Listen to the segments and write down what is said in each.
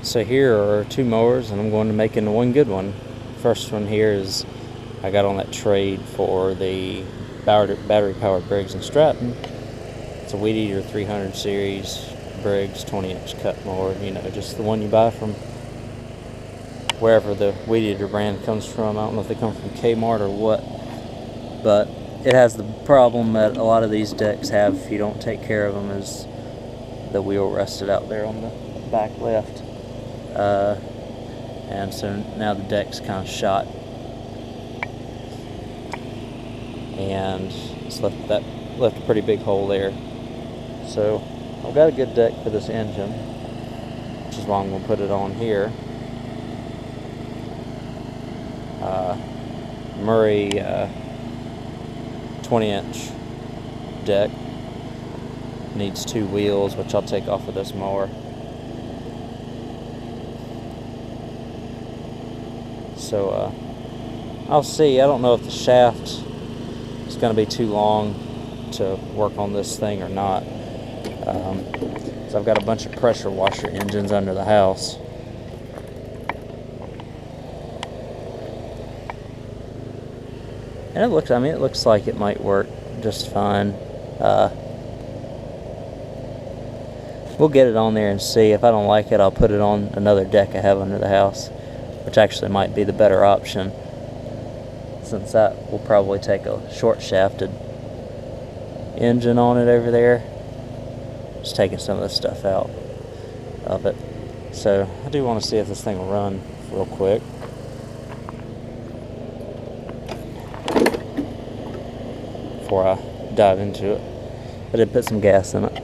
So here are two mowers, and I'm going to make into one good one. First one here is I got on that trade for the battery-powered Briggs & Stratton. It's a Weed Eater 300 series Briggs 20-inch cut mower. You know, just the one you buy from wherever the Weed Eater brand comes from. I don't know if they come from Kmart or what, but it has the problem that a lot of these decks have if you don't take care of them, is the wheel rusted out there on the back left. And so now the deck's kind of shot, and it's left a pretty big hole there. So I've got a good deck for this engine, which is why I'm going to put it on here. Murray 20-inch deck needs two wheels, which I'll take off of this mower. So I'll see. I don't know if the shaft is going to be too long to work on this thing or not. So I've got a bunch of pressure washer engines under the house. And it looks like it might work just fine. We'll get it on there and see. If I don't like it, I'll put it on another deck I have under the house, which actually might be the better option, since that will probably take a short shafted engine on it over there. Just taking some of the stuff out of it. So I do want to see if this thing will run real quick. Before I dive into it. I did put some gas in it.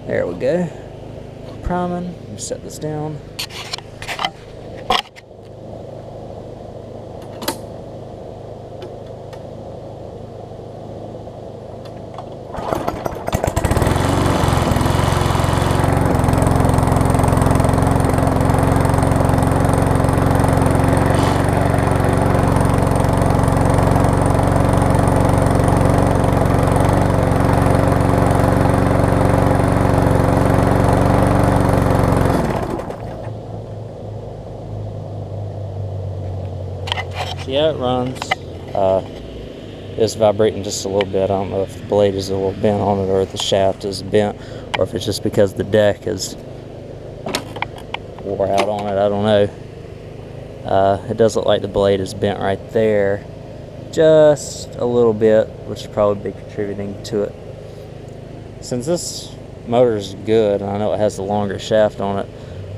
There we go. Priming. Set this down. Yeah, it runs. It's vibrating just a little bit. I don't know if the blade is a little bent on it, or if the shaft is bent, or if it's just because the deck is wore out on it. I don't know. It does look like the blade is bent right there, just a little bit, which would probably be contributing to it. Since this motor is good, and I know it has the longer shaft on it,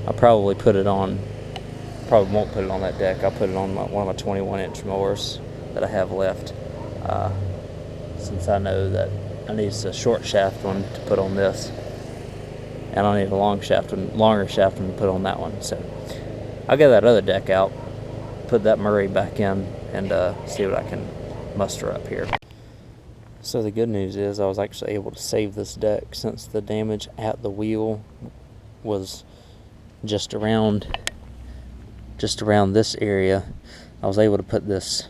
I'll probably put it on. Probably won't put it on that deck. I'll put it on one of my 21-inch mowers that I have left, since I know that I need a short shaft one to put on this, and I need a longer shaft one to put on that one. So I'll get that other deck out, put that Murray back in, and see what I can muster up here. So the good news is I was actually able to save this deck, since the damage at the wheel was just around this area. I was able to put this,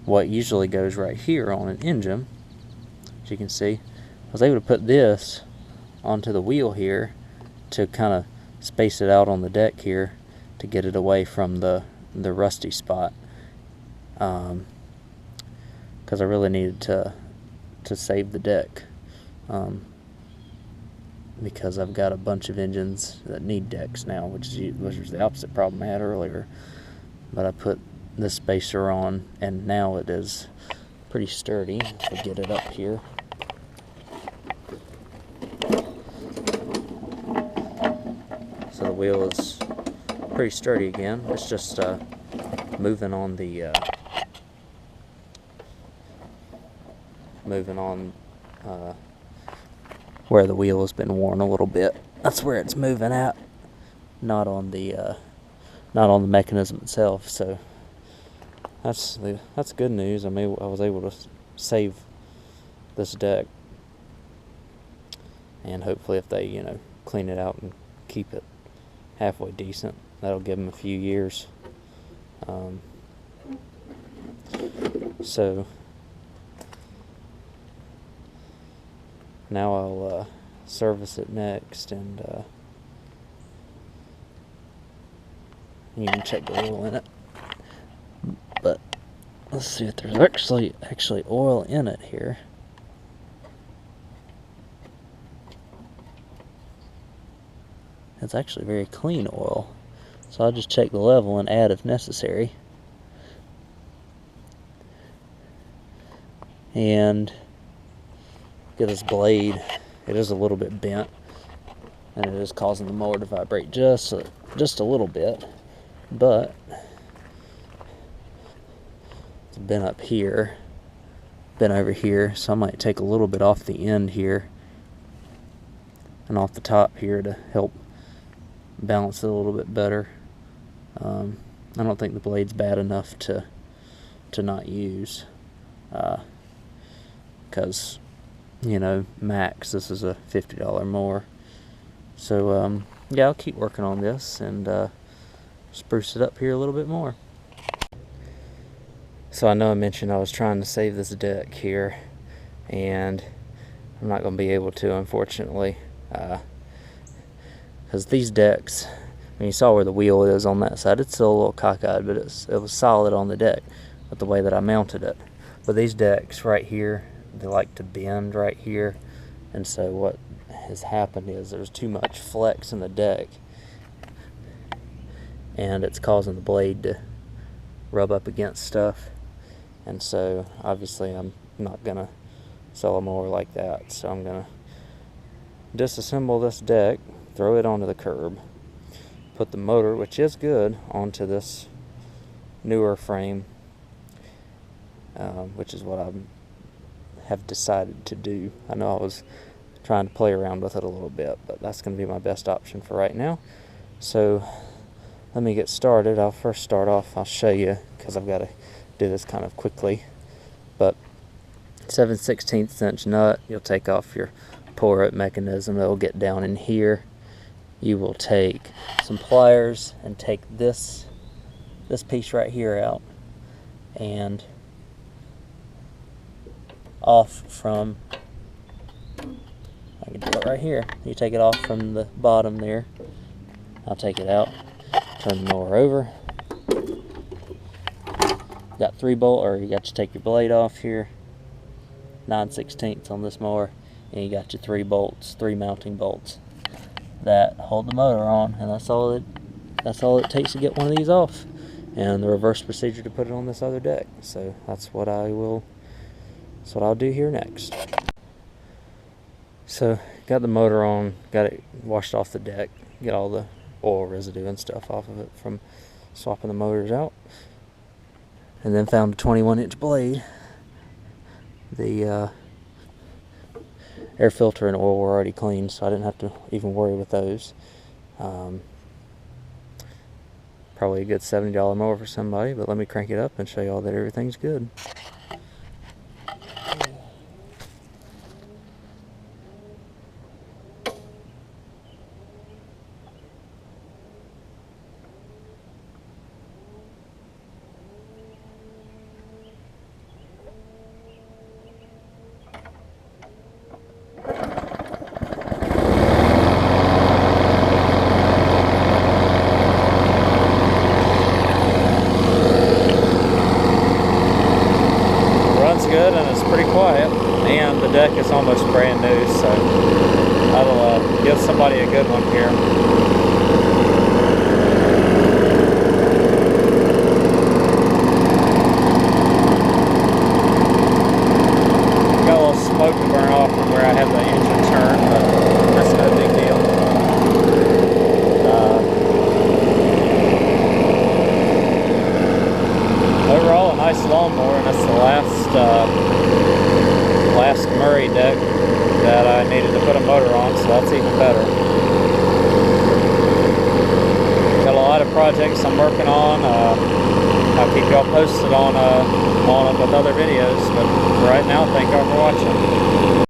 what usually goes right here on an engine, as you can see, I was able to put this onto the wheel here to kind of space it out on the deck here to get it away from the rusty spot, because I really needed to save the deck, because I've got a bunch of engines that need decks now, which was the opposite problem I had earlier. But I put this spacer on, and now it is pretty sturdy. If we get it up here. So the wheel is pretty sturdy again. It's just moving on where the wheel has been worn a little bit. That's where it's moving at, not on the mechanism itself. So that's good news. I was able to save this deck, and hopefully if they clean it out and keep it halfway decent, that'll give them a few years. So now service it next, and you can check the oil in it. But let's see if there's actually oil in it here. It's actually very clean oil, so I'll just check the level and add if necessary. And get this blade, it is a little bit bent, and it is causing the mower to vibrate just a little bit, but it's bent up here, bent over here, so I might take a little bit off the end here and off the top here to help balance it a little bit better. I don't think the blade's bad enough to not use, because you know, max, this is a $50 mower. So yeah, I'll keep working on this and spruce it up here a little bit more. So I know I mentioned I was trying to save this deck here, and I'm not going to be able to, unfortunately, because these decks, when you saw where the wheel is on that side, it's still a little cockeyed, but it was solid on the deck with the way that I mounted it. But these decks right here, they like to bend right here, and so what has happened is there's too much flex in the deck, and it's causing the blade to rub up against stuff. And so obviously I'm not gonna sell a mower like that, so I'm gonna disassemble this deck, throw it onto the curb, put the motor, which is good, onto this newer frame, which is what I have decided to do. I know I was trying to play around with it a little bit, but that's going to be my best option for right now. So let me get started. I'll first start off, I'll show you, because I've got to do this kind of quickly, but 7/16 inch nut, you'll take off your pull-rope mechanism. It'll get down in here. You will take some pliers and take this piece right here out, and off from, I can do it right here. You take it off from the bottom there. I'll take it out, turn the mower over. Got 3 bolt, or you got to take your blade off here, 9/16 on this mower, and you got your 3 bolts, 3 mounting bolts that hold the motor on, and that's all it takes to get one of these off, and the reverse procedure to put it on this other deck. So that's what I'll do here next. So got the motor on, got it washed off the deck, get all the oil residue and stuff off of it from swapping the motors out, and then found a 21-inch blade. The air filter and oil were already clean, so I didn't have to even worry with those. Probably a good $70 mower for somebody, but let me crank it up and show you all that everything's good. Good, and it's pretty quiet, and the deck is almost brand new, so that'll give somebody a good one here. Got a little smoke to burn off from where I had the engine turned, but that's no big deal. Overall, a nice lawnmower, and that's the last Murray deck that I needed to put a motor on, so that's even better. Got a lot of projects I'm working on. I'll keep y'all posted on them with other videos, but for right now, thank y'all for watching.